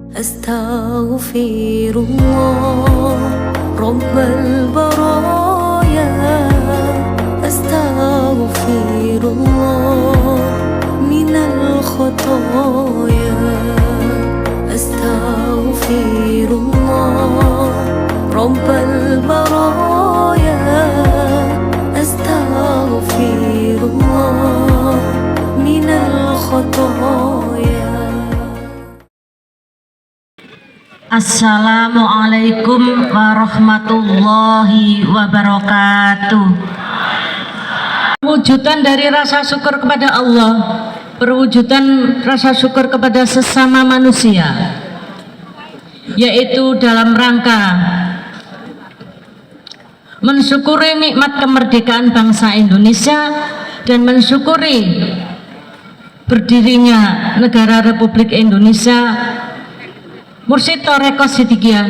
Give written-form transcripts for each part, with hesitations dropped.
أستغفر الله رب البرايا، أستغفر الله من الخطايا، أستغفر الله رب البرايا، أستغفر الله من الخطايا. Assalamualaikum warahmatullahi wabarakatuh. Perwujudan dari rasa syukur kepada Allah, perwujudan rasa syukur kepada sesama manusia, yaitu dalam rangka mensyukuri nikmat kemerdekaan bangsa Indonesia dan mensyukuri berdirinya negara Republik Indonesia. Mursyid Thoreko Sidikiyah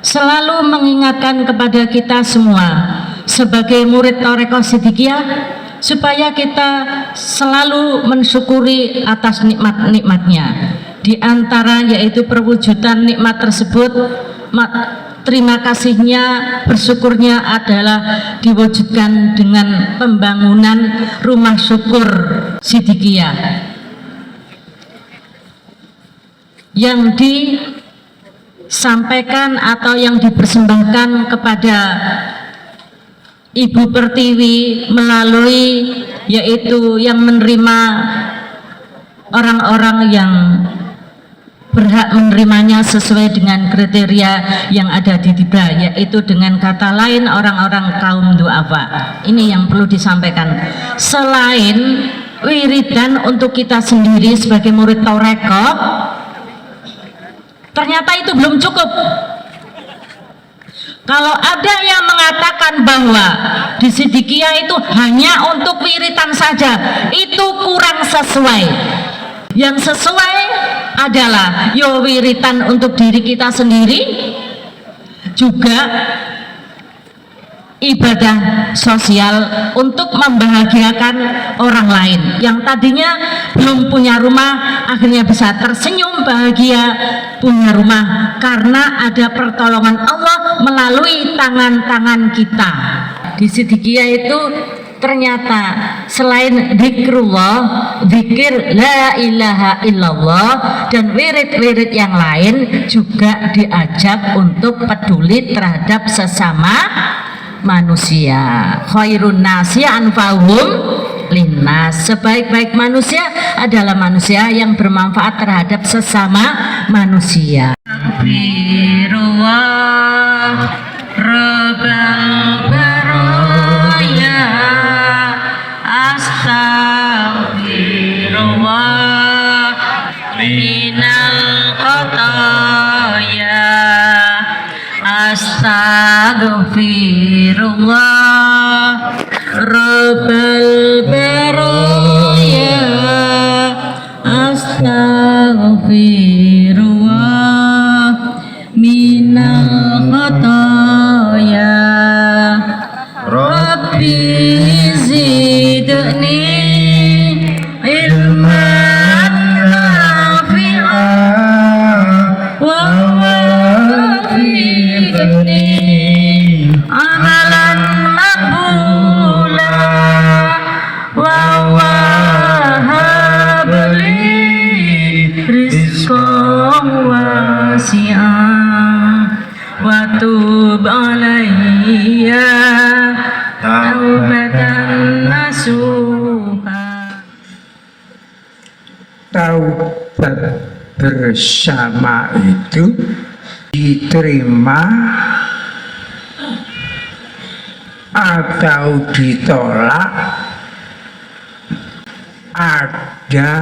selalu mengingatkan kepada kita semua sebagai murid Thoreko Sidikiyah supaya kita selalu mensyukuri atas nikmat-nikmatnya. Di antara yaitu perwujudan nikmat tersebut, terima kasihnya, bersyukurnya adalah diwujudkan dengan pembangunan rumah syukur Sidikiyah yang disampaikan atau yang dipersembahkan kepada Ibu Pertiwi melalui yaitu yang menerima orang-orang yang berhak menerimanya sesuai dengan kriteria yang ada di Dibra, yaitu dengan kata lain orang-orang kaum duafa. Ini yang perlu disampaikan. Selain wiridan untuk kita sendiri sebagai murid Thoreko, ternyata itu belum cukup. Kalau ada yang mengatakan bahwa di Sidikiyah itu hanya untuk wiritan saja, itu kurang sesuai. Yang sesuai adalah wiritan untuk diri kita sendiri, juga ibadah sosial untuk membahagiakan orang lain yang tadinya belum punya rumah, akhirnya bisa tersenyum bahagia punya rumah karena ada pertolongan Allah melalui tangan-tangan kita. Di Sidikiyah itu ternyata selain zikrullah, zikir la ilaha illallah dan wirid-wirid yang lain juga diajak untuk peduli terhadap sesama manusia. Khairun nasi anfa'uhum linnas. Sebaik-baik manusia adalah manusia yang bermanfaat terhadap sesama manusia. Astagfirullah rabbal baraya, astagfirullah minal khataya, astagfirullah rabbal baraya, astagfirullah minal khataya, rabbi zidni ilman nafi'an wa wafiqni amalan maqbula wa wahabli rizqan wasi'an wa tub alayya taubatan nasuha. Taubat bersama itu diterima atau ditolak ada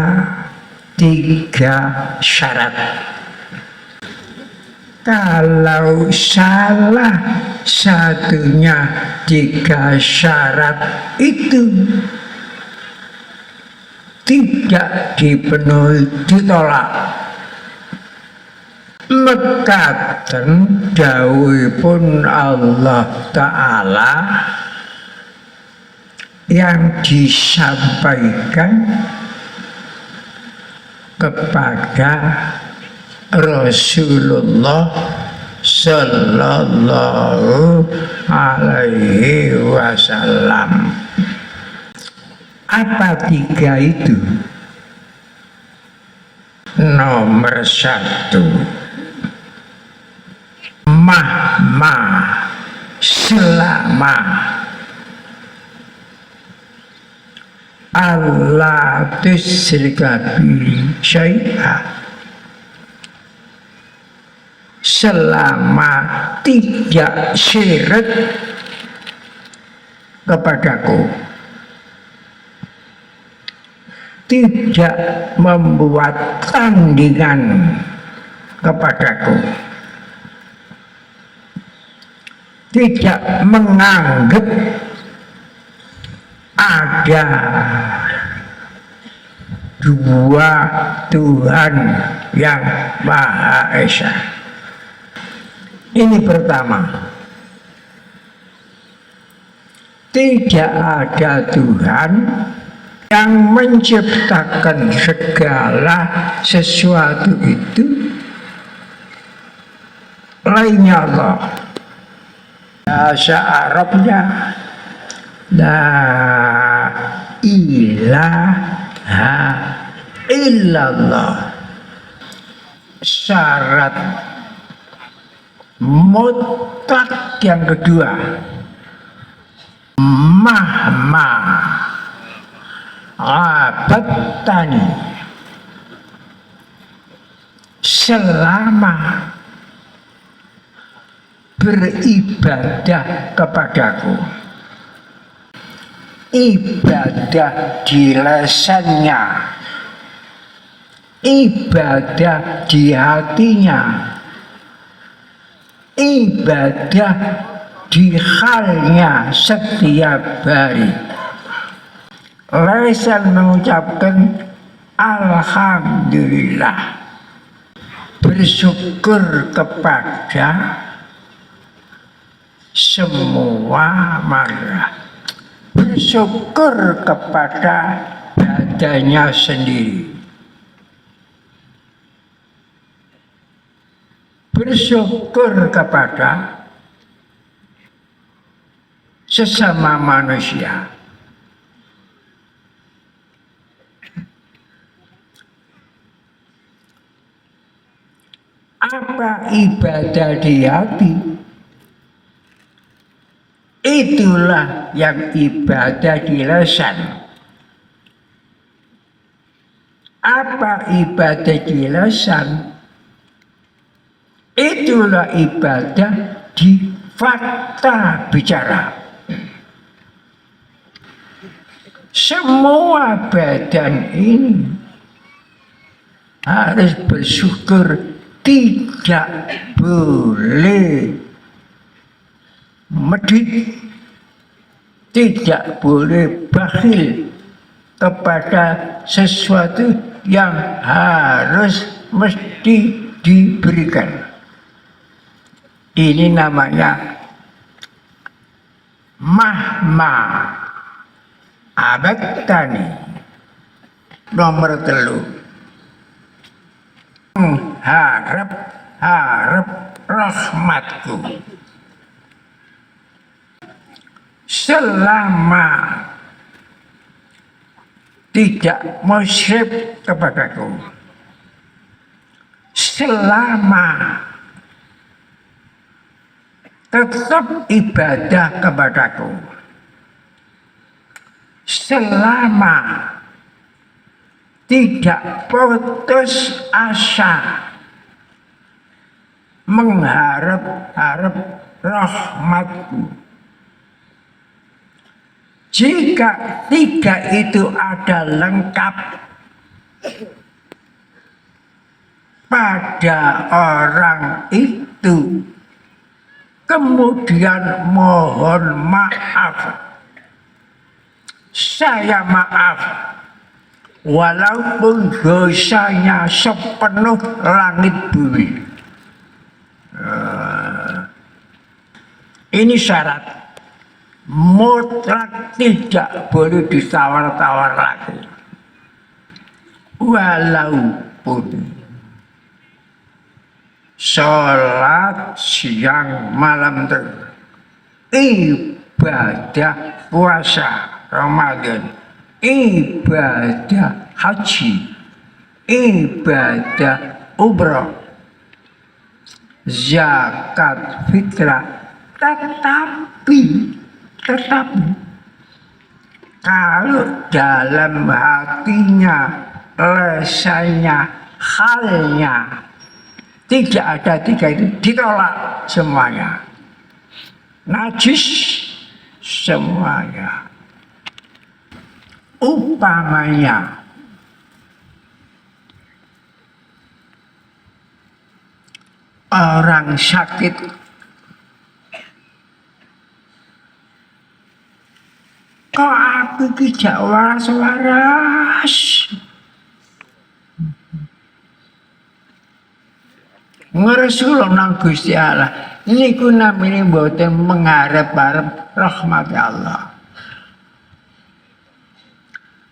3 syarat. Kalau salah satunya 3 syarat itu tidak dipenuhi, ditolak. Mekaten dawuhipun Allah Ta'ala yang disampaikan kepada Rasulullah Sallallahu Alaihi Wasallam. Apa tiga itu? Nomor satu, mahma, selama. Allah tusyrika bi syai'a, selama tidak syirik kepadaku, tidak membuat tandingan kepadaku, tidak menganggap ada dua Tuhan yang Maha Esa. Ini pertama, tidak ada Tuhan yang menciptakan segala sesuatu itu lainnya Allah. Bahasa Arabnya la ilaha illallah. Syarat mutlak yang kedua, mahma abadtani, selama beribadah kepadaku. Ibadah di lesannya, ibadah di hatinya, ibadah di halnya setiap hari. Lesan mengucapkan alhamdulillah, bersyukur kepada semua marah, bersyukur kepada badannya sendiri, bersyukur kepada sesama manusia. Apa ibadah di hati? Itulah yang ibadah di lisan. Apa ibadah di lisan? Itulah ibadah di fakta bicara. Semua badan ini harus bersyukur, tidak boleh medit, tidak boleh bakhil kepada sesuatu yang harus mesti diberikan. Ini namanya mahma abadtani. Nomor 3, harap rahmatku, selama tidak musyrik kepadaku, selama tetap ibadah kepadaku, selama tidak putus asa mengharap rahmatku. Jika tiga itu ada lengkap pada orang itu, kemudian mohon maaf, saya maaf, walaupun dosanya sepenuh langit bumi. Ini syarat mutlak, tidak boleh ditawar-tawar lagi. Walaupun sholat siang malam terus, ibadah puasa Ramadan, ibadah haji, ibadah umrah, zakat fitrah, tetapi kalau dalam hatinya, lesannya, halnya tidak ada tiga itu, ditolak semuanya, najis semuanya. Umpamanya orang sakit kok aku tidak waras-waras, ngeresul nang Gusti Allah niku namine mboten mengharap-harap rahmat Allah.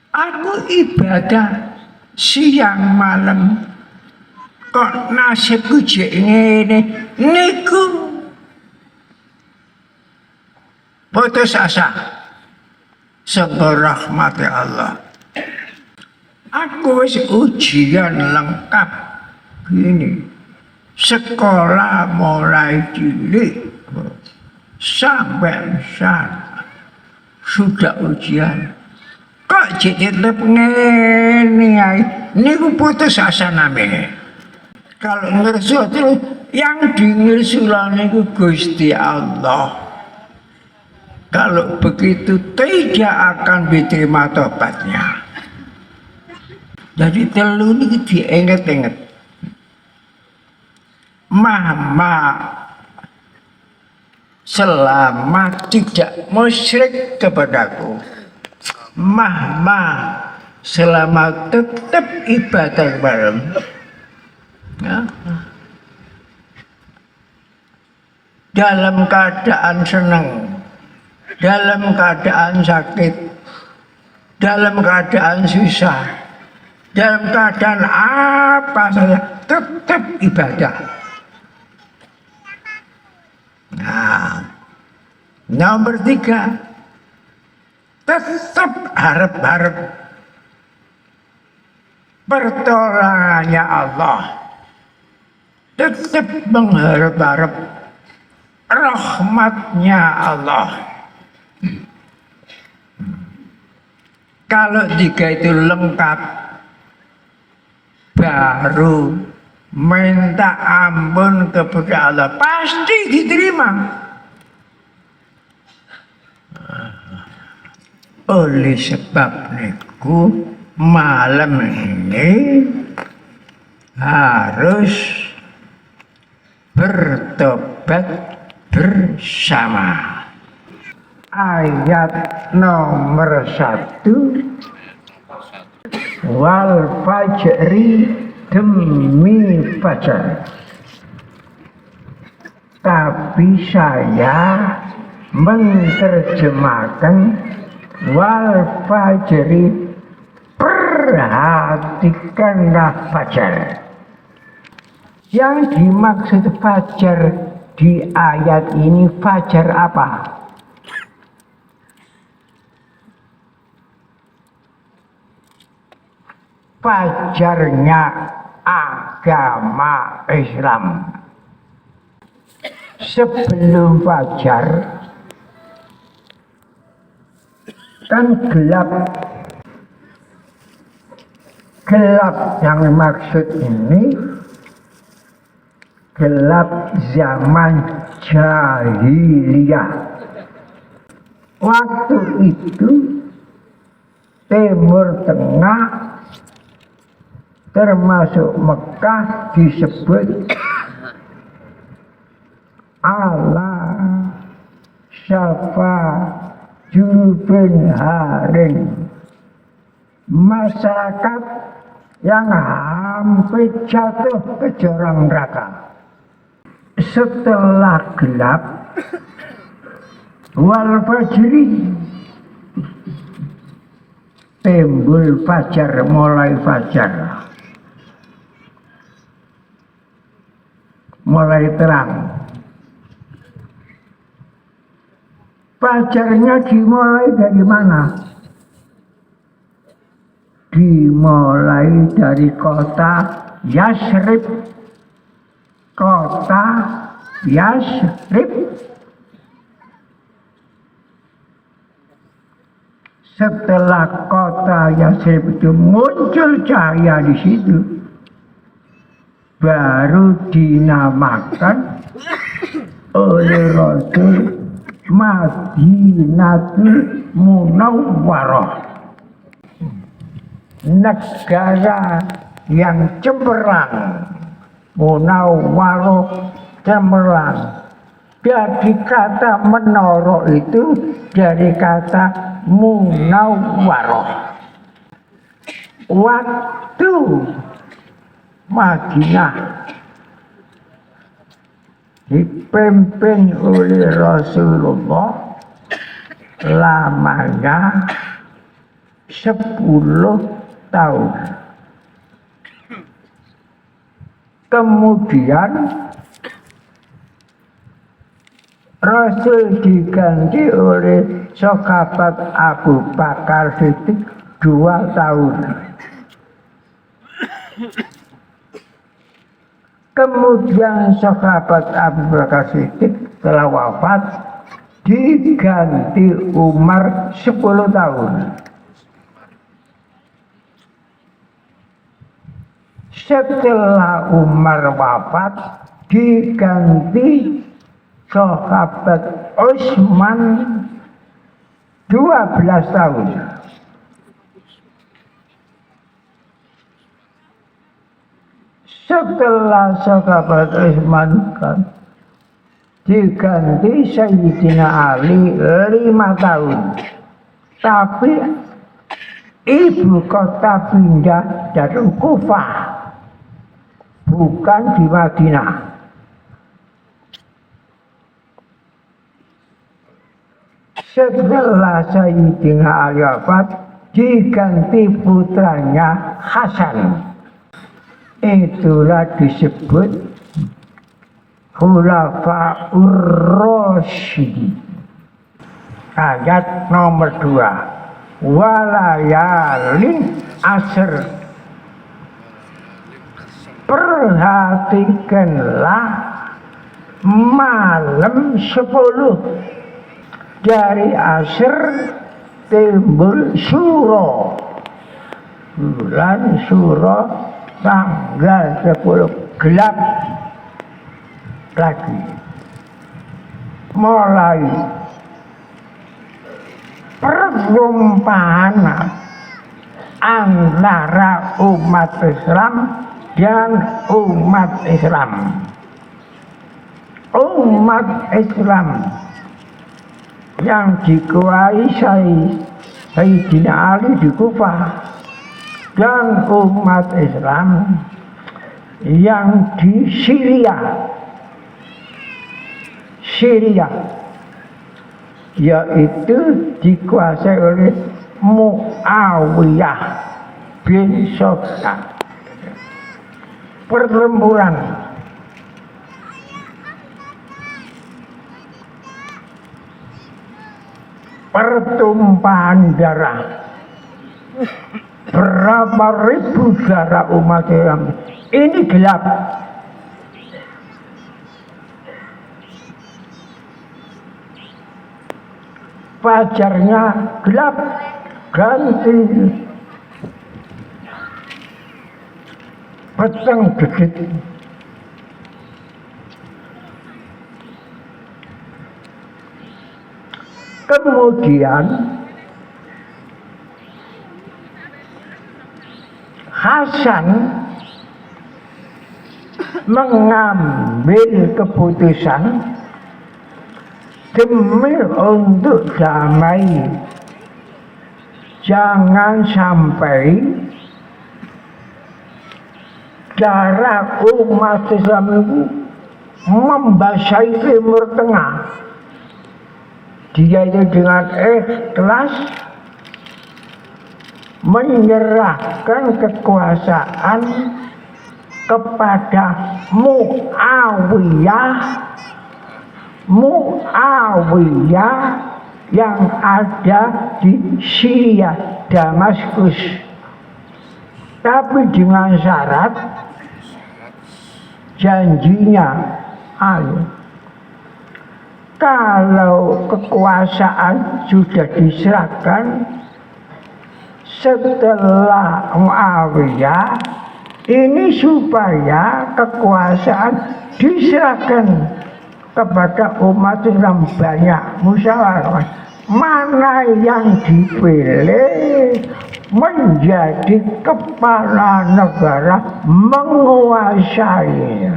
Aku ibadah siang malam kok nasibku jek ngene niku putus asa saka rahmat Allah. Aku wis ujian lengkap gini, sekolah mulai cilik sampai besar sudah ujian. Kok tetep ngene ae niku putus asa namanya. Kalau ngersul terus yang dingersulan niku Gusti Allah. Kalau begitu tidak akan diterima tobatnya. Jadi telu niki diinget-inget. Mama selama tidak musyrik kepadaku, Mama selama tetap ibadah kepadamu, ya. Dalam keadaan senang, dalam keadaan sakit, dalam keadaan susah, dalam keadaan apa saja tetap ibadah. Nah, nomor 3, tetap harap-harap pertolongannya Allah, tetap mengharap-harap rahmatnya Allah. Kalau 3 itu lengkap, baru minta ampun kepada Allah, pasti diterima. Oleh sebab niku malam ini harus bertobat bersama. Ayat nomor 1, wal fajri, demi fajar. Tapi saya menerjemahkan wal fajri, perhatikanlah fajar. Yang dimaksud fajar di ayat ini, fajar apa? Fajarnya agama Islam. Sebelum fajar kan gelap. Gelap yang maksud ini gelap zaman jahiliyah. Waktu itu Timur Tengah termasuk Mekah disebut ala syafa jubin harin, masyarakat yang hampir jatuh ke jurang neraka. Setelah gelap, wal fajri, timbul fajar, mulai fajar. mulai terang. Fajarnya dimulai dari mana? Dimulai dari kota Yasrib. Kota Yasrib. Setelah kota Yasrib itu muncul cahaya di situ, baru dinamakan oleh Rasul Madinatul Munawwarah, negara yang cemerlang. Munawwarah, cemerlang. Jadi kata menara itu dari kata munawwarah. Waktu Madinah dipimpin oleh Rasulullah lamanya 10 tahun. Kemudian Rasul diganti oleh sahabat Abu Bakar Siddiq 2 tahun. Kemudian sahabat Abu Bakar Siddiq telah wafat, diganti Umar 10 tahun. Setelah Umar wafat, diganti sahabat Utsman 12 tahun. Setelah sahabat Utsman diganti Sayyidina Ali 5 tahun. Tapi ibu kota pindah dari Kufah, bukan di Madinah. Setelah Sayyidina Ali wafat, diganti putranya Hasan. Itulah disebut Khulafaur Rasyidin. Ayat nomor 2. Walayalin asr. Perhatikanlah malam 10 dari asr timbul Syuro, bulan Syuro tanggal 10 gelap lagi. Mulai perjumpaan antara umat Islam dan umat Islam. Umat Islam yang dikuasai Sayyidina Ali di Kufah, dan umat Islam yang di Syria, yaitu dikuasai oleh Muawiyah bin Sufyan. Pertempuran pertumpahan darah, berapa ribu darah umat Islam ini gelap. Fajarnya gelap, ganti petang dikit. Kemudian Hasan mengambil keputusan demi untuk damai, jangan sampai darah umat Islam itu membasahi Timur Tengah. Dia itu dengan ikhlas menyerahkan kekuasaan kepada Muawiyah yang ada di Syria, Damaskus. Tapi dengan syarat janjinya, kalau kekuasaan sudah diserahkan setelah Muawiyah, ini supaya kekuasaan diserahkan kepada umat Islam banyak, musyawarah. Mana yang dipilih menjadi kepala negara menguasai.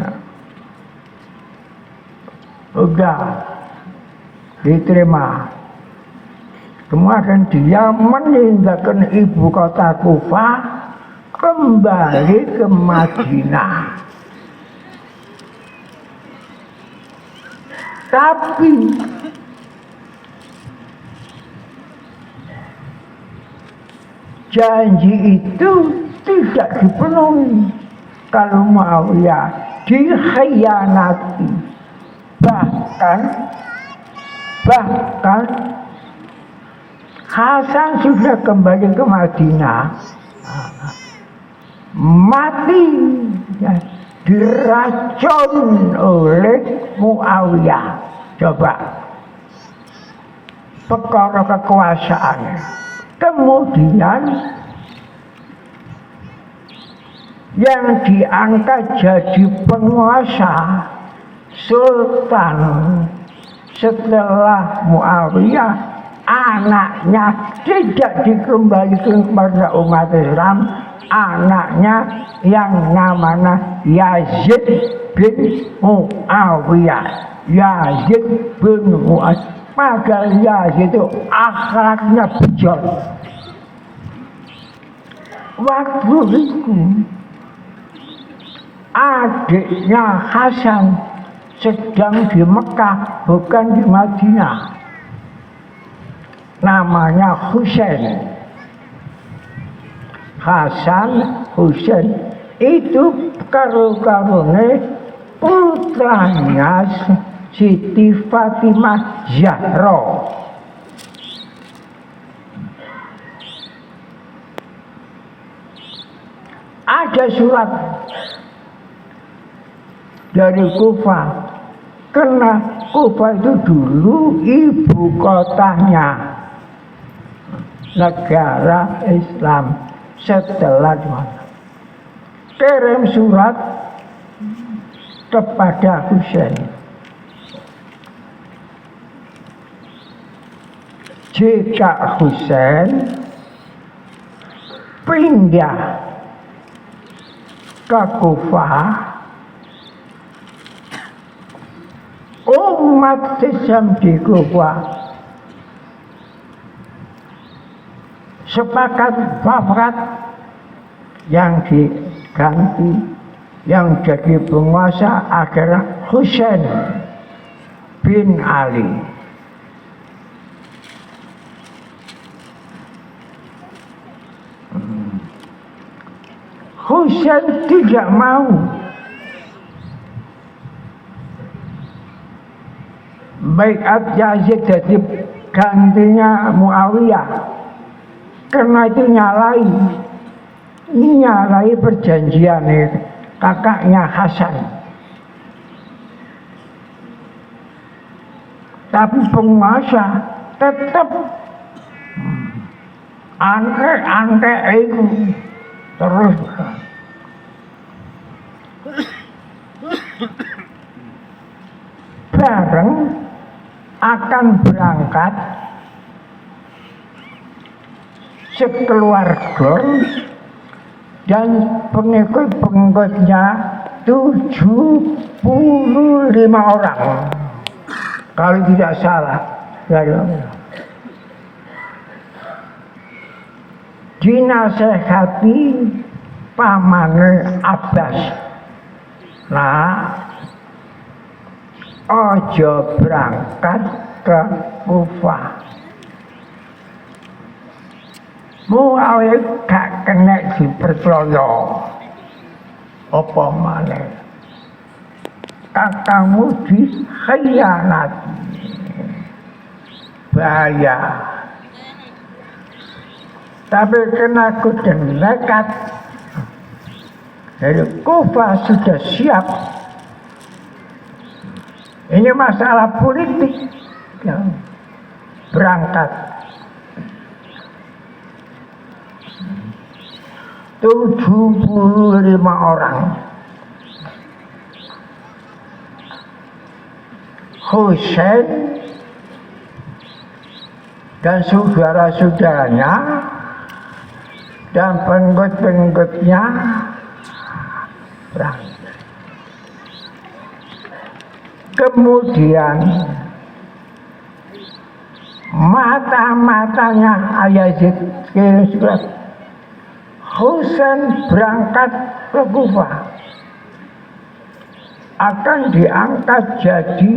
Udah diterima. Kemudian dia meninggalkan ibu kota Kufah, kembali ke Madinah. Tapi janji itu tidak dipenuhi. Kalau Muawiyah dikhianati, bahkan Hasan sudah kembali ke Madinah, mati ya, diracun oleh Muawiyah. Coba perkara kekuasaan. Kemudian yang diangkat jadi penguasa Sultan setelah Muawiyah, anaknya tidak dikembalikan kepada umat Islam. Anaknya yang namanya Yazid bin Muawiyah. Yazid bin Muawiyah. Padahal Yazid itu akhlaknya bejat. Waktu itu adiknya Hasan sedang di Mekah, bukan di Madinah. Namanya Husain. Hasan Husain itu karo-karone putranya Siti Fatimah Zahra. Ada surat dari Kufah, karena Kufah itu dulu ibu kotanya negara Islam setelah kirim surat kepada Husain. Jika Husain pindah ke Kufah, umat Islam di Kufah sepakat wafat, yang diganti, yang jadi penguasa adalah Husain bin Ali. Husain tidak mau. Baiat Yazid jadi gantinya Muawiyah, karena itu nyalai perjanjian kakaknya Hasan. Tapi penguasa tetap angke itu terus. Bareng akan berangkat sekeluarga dan pengikut-pengikutnya 75 orang kalau tidak salah. Dinasehati pamane Abbas, nah ojo berangkat ke Kufah. Muawiyah gak kena dipercaya. apa maneh kakangmu dikhianati, bahaya. Tapi kena aku nekat, dari Kufah sudah siap. Ini masalah politik, ya. Berangkat 75 orang. Husain dan saudara-saudaranya dan pengikut-pengikutnya berangkat. Kemudian mata-matanya Yazid kira-kira Husain berangkat ke Kufah, akan diangkat jadi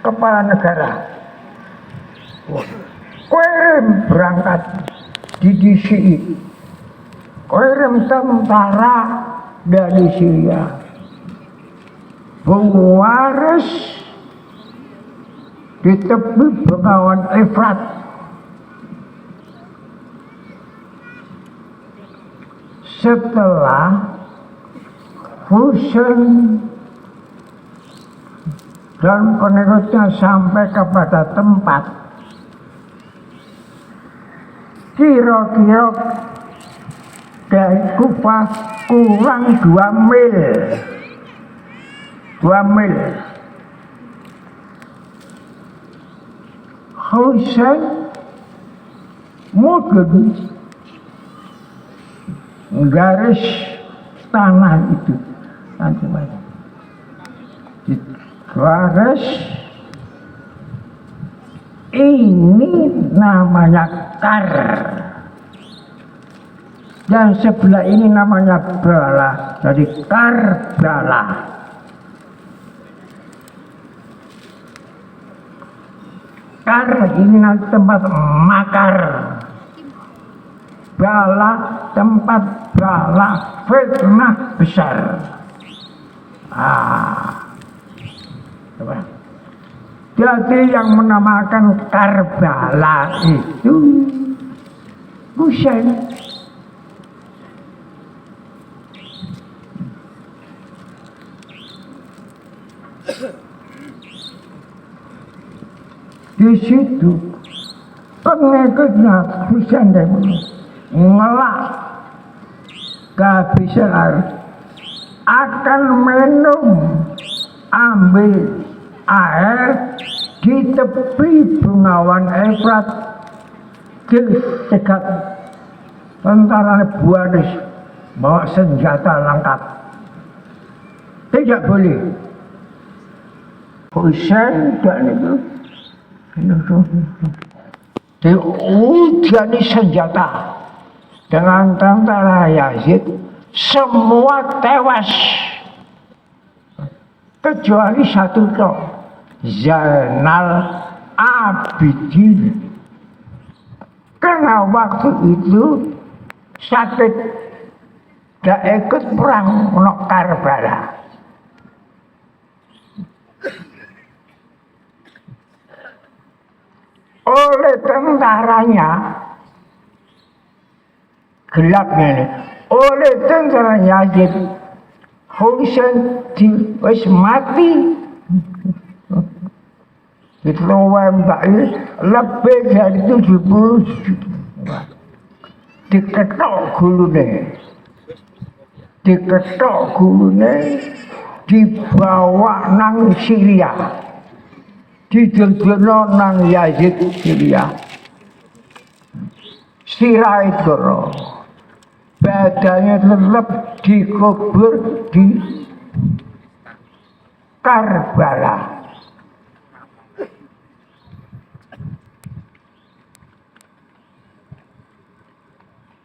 kepala negara. Kirim berangkat di DCI, kirim tentara dari Syria, Waris di tepi Bengawan Efrat. Setelah Husain dan pengikutnya sampai kepada tempat, kira-kira dari Kufah kurang 2 mil. 2 mil. Husain mudun garis tanah itu, garis ini namanya Kar, dan sebelah ini namanya Bala, jadi Karbala. Kar ini nanti tempat makar, Bala tempat bala fitnah besar. Jadi yang menamakan Karbala itu Husain. Di situ pengikutnya Husain ngelak kehabisan air, akan minum, ambil air di tepi Bengawan Efrat, dicegat tentara Waris bawa senjata lengkap, tidak boleh. Husain dan itu diujiani senjata dengan tentara Yazid, semua tewas kecuali satu tok, Zainal Abidin. Karena waktu itu sakit, tidak ikut perang untuk Karbala. Oleh tentaranya, gelapnya ini, oleh tentara Yazid, Husain wis mati. Ditembaki lebih dari 70 juta. Diketok gulune, dibawa nang Syria, dijeljono nang Yazid Syria. Siraidoro, badannya tetap dikubur di Karbala.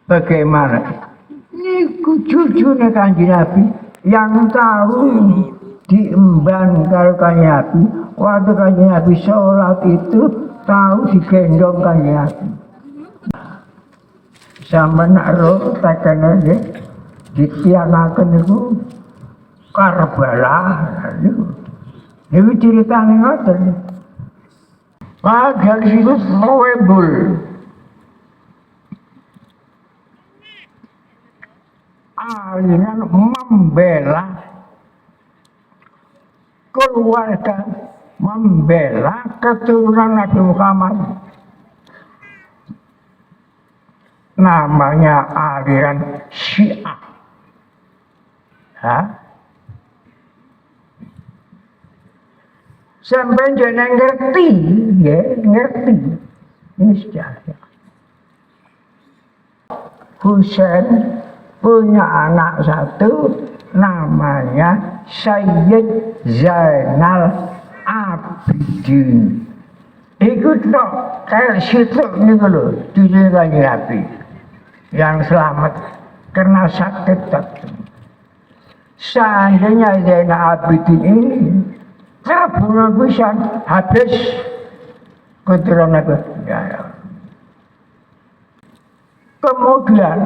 Bagaimana? Ini cucunya Kanjeng Nabi yang tahu diemban kalau Kanjeng Nabi. Waktu Kanjeng Nabi sholat itu tahu digendong Kanjeng Nabi. Sama nak roh takkan aja ditianaken niku Karbala niku ceritane ngoten. Wah, dari situ Noebul aliran membela keluarga, membela keturunan Nabi Muhammad. Namanya aliran Syiah. Sampai jangan ngerti, ya, ngerti. Ini sejarah. Husain punya anak satu, namanya Sayyid Zainal Abidin. Ikut dong, kayak situ nih dulu, tujuh lagi Nabi yang selamat karena sakit tadi. Seandainya Zainal Abidin ini terbunuh bisa habis keturunan Nabi. Ya. Kemudian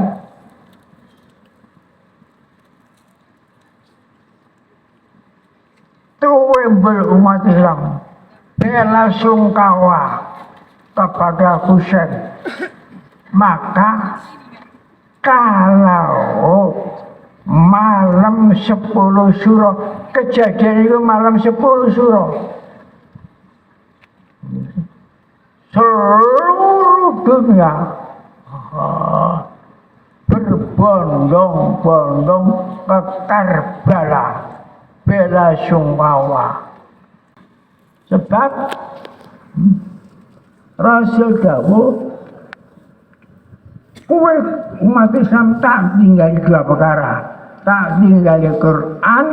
tuwembel umat Islam bela sungkawa kepada Husain. Maka kalau malam 10 Syuro, kejadian itu malam 10 Syuro, seluruh dunia berbondong-bondong ke Karbala bela sungkawa. Sebab Rasul dawuh, kowe umat Islam tak tinggal dua perkara, tak tinggal Quran,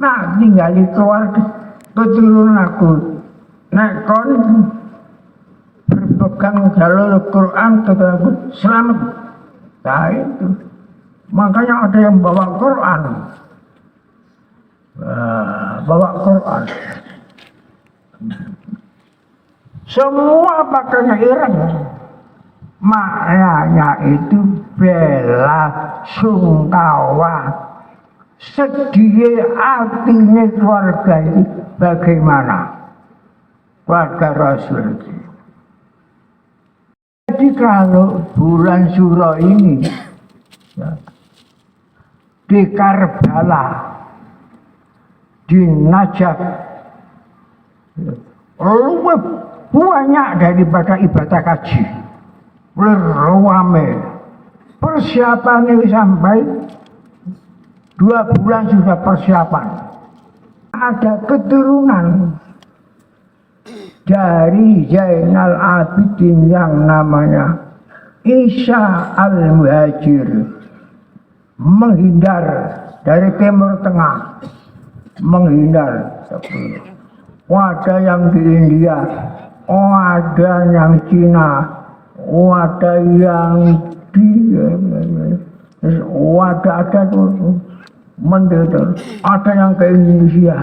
tak tinggal keluarga keturunan aku. Nek kon berpegang jalur Quran keturunan aku selamat. Nah itu, makanya ada yang bawa Quran, bawa Quran. Semua pakainya Iran. Maknanya itu bela sungkawa. Sedih artinya keluarga itu bagaimana? Keluarga Rasul itu. Jadi kalau bulan Syuro ini ya, di Karbala, di Najaf, lebih banyak daripada ibadah haji. Rame. Persiapannya sampai 2 bulan sudah persiapan. Ada keturunan dari Zainal Abidin yang namanya Isa Al-Muhajir, menghindar dari Timur Tengah, menghindar. Ada yang di India, ada yang Cina, ada yang di ada mendadak, ada yang ke Indonesia.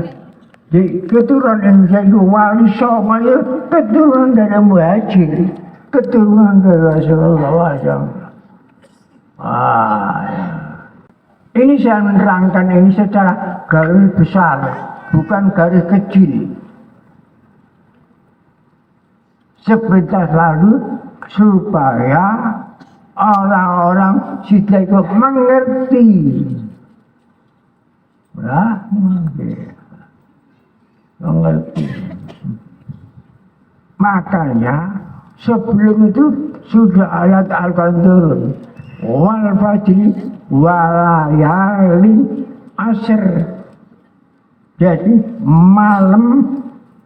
Di keturunan Indonesia itu wali songo itu keturunan dari Muhajir, keturunan dari Rasulullah SAW. Ini saya menerangkan ini secara garis besar, bukan garis kecil. Sebentar lalu supaya orang-orang sudah ikut mengerti. Mengerti. Makanya sebelum itu sudah ayat Al-Quran turun. Wal fajri walayali asr. Jadi malam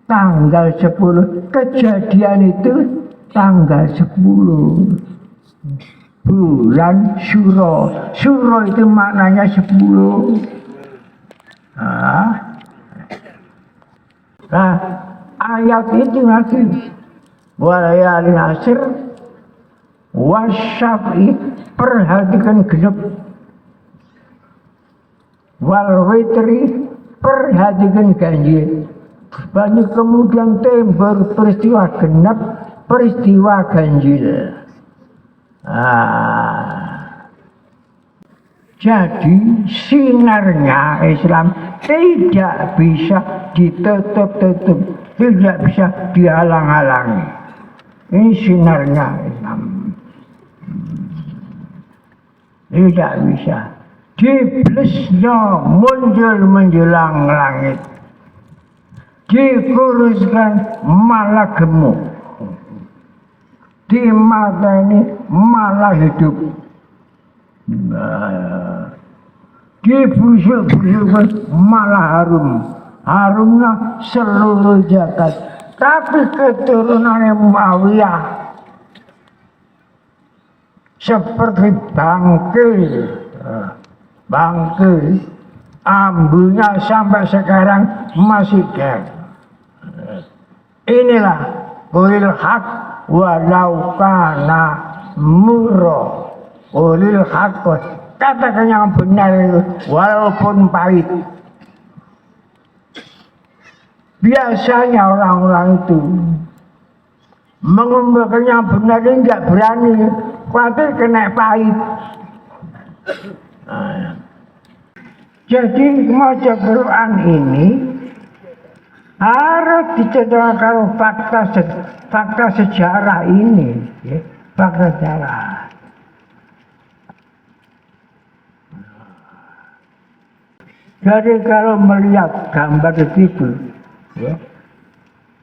tanggal 10, kejadian itu tanggal 10 bulan Syuro. Syuro itu maknanya 10. Nah, ayat itu nanti walayali asr wasyafi, perhatikan genep, wal witri, perhatikan ganjil. Banyak kemudian timbul peristiwa genep, peristiwa ganjil. Jadi sinarnya Islam tidak bisa ditutup-tutup, tidak bisa dihalang-halangi. Ini sinarnya Islam. Tidak bisa. Diblesnya muncul menjelang langit. Dikuruskan malah gemuk. Di mata ini malah hidup. Dibusuk-busukkan malah harum. Harumnya seluruh jagat. Tapi keturunan Muawiyah seperti bangkil, ambunya sampai sekarang masih ada. Inilah ulil haq walau kana murra. Ulil haq, katakan yang benar itu walaupun pahit. Biasanya orang-orang itu mengumumkan yang benar ini tidak berani, khawatir kena pahit. Jadi maca Quran ini harus diceritakan fakta sejarah ini, ya, fakta sejarah. Jadi kalau melihat gambar itu, ya,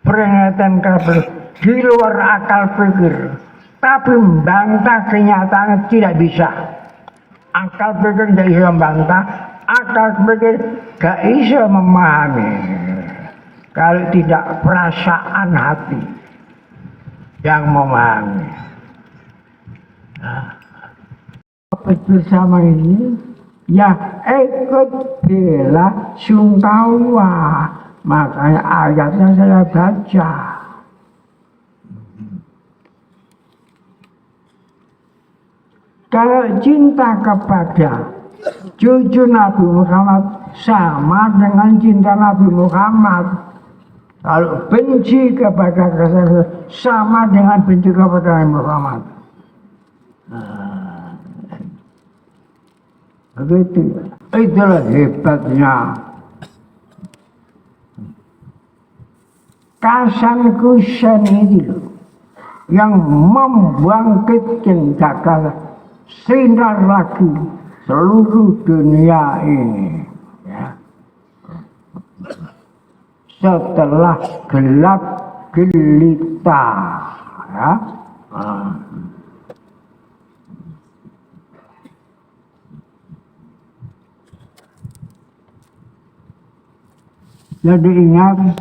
peringatan kabel di luar akal pikir, tapi membantah kenyataan tidak bisa. Akal pikir tidak bisa membantah, akal pikir tidak bisa memahami. Kalau tidak perasaan hati yang memahami. Bersama ini, ya ikut bela sungkawa. Makanya ayatnya saya baca. Kalau cinta kepada cucu Nabi Muhammad sama dengan cinta Nabi Muhammad. Kalau benci kepada kesalahan sama dengan benci kepada Nabi Muhammad. Begitu. Itulah hebatnya Hasan Hussein itu yang membangkitkan cakar sinar lagi seluruh dunia ini, ya. Setelah gelap gelita, ya. Jadi ingat,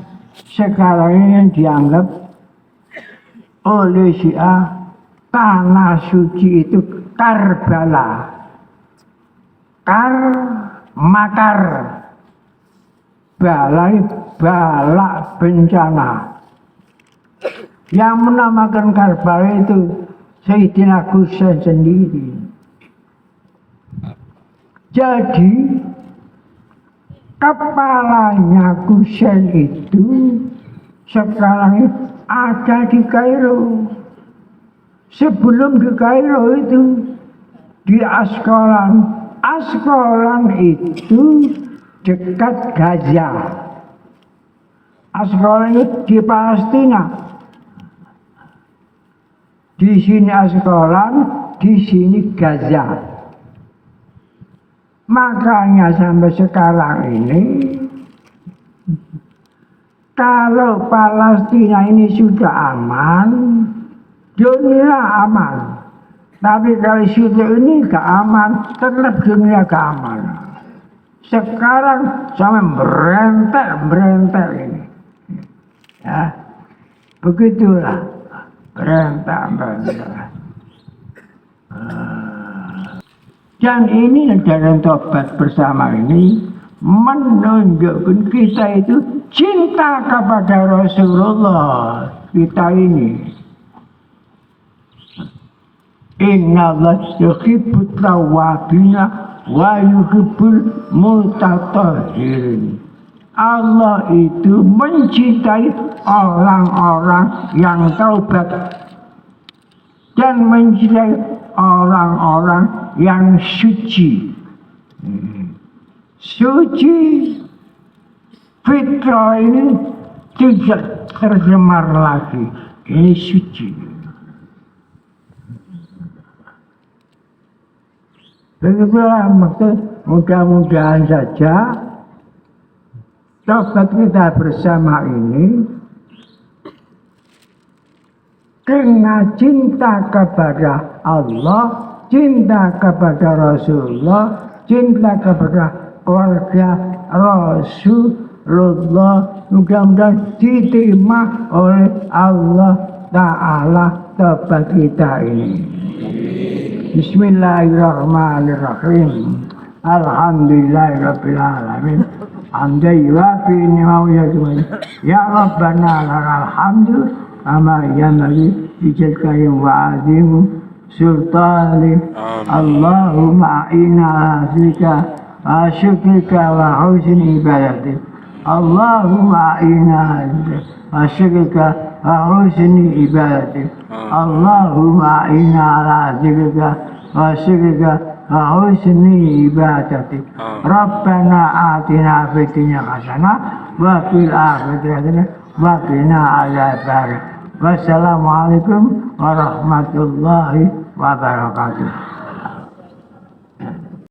sekarang ini yang dianggap oleh Syiah tanah suci itu Karbala. Makar. Bala bencana. Yang menamakan Karbala itu Sayyidina Hussein sendiri. Jadi kepalanya Hussein itu sekarang ada di Kairo. Sebelum di Kairo itu di Asqalan. Asqalan itu dekat Gaza. Asqalan itu di Palestina. Di sini Asqalan, di sini Gaza. Makanya sampai sekarang ini, kalau Palestina ini sudah aman, dunia aman. Tapi kalau sudah ini gak aman, tetap dunia gak aman. Sekarang sampai berentek ini. Ya, begitulah, berentek. Dan ini dalam tobat bersama ini menunjukkan kita itu cinta kepada Rasulullah. Kita ini Innallaha yuhibbut tawwabina wa yuhibbul mutatahhirin. Allah itu mencintai orang-orang yang taubat dan mencintai orang-orang yang suci. Suci fitrah ini tidak tercemar lagi. Ini suci. Begitulah mudah-mudahan saja tobat kita bersama ini karena cinta kepada Allah, cinta kepada Rasulullah, cinta kepada keluarga Rasulullah, mudah-mudahan diterima oleh Allah Ta'ala tobat kita ini. Bismillahirrahmanirrahim. Alhamdulillahirabbil alamin. Hamdan yuwafi ni'amahu yazid. Ya Rabbana lakal hamdu kama yanbaghi li jalali wa azimi sultani. Allahumma inna aslika wa syukrika wa husni ibadatik. Allahumma inna wa syukrika wa husni ibadatik. Allahumma inna ala zikrika wa syukrika wa husni ibadatik. Rabbana atina fid dunya hasanah wa fil akhirati hasanah wa qina adzabannar. Wassalamualaikum warahmatullahi wabarakatuh.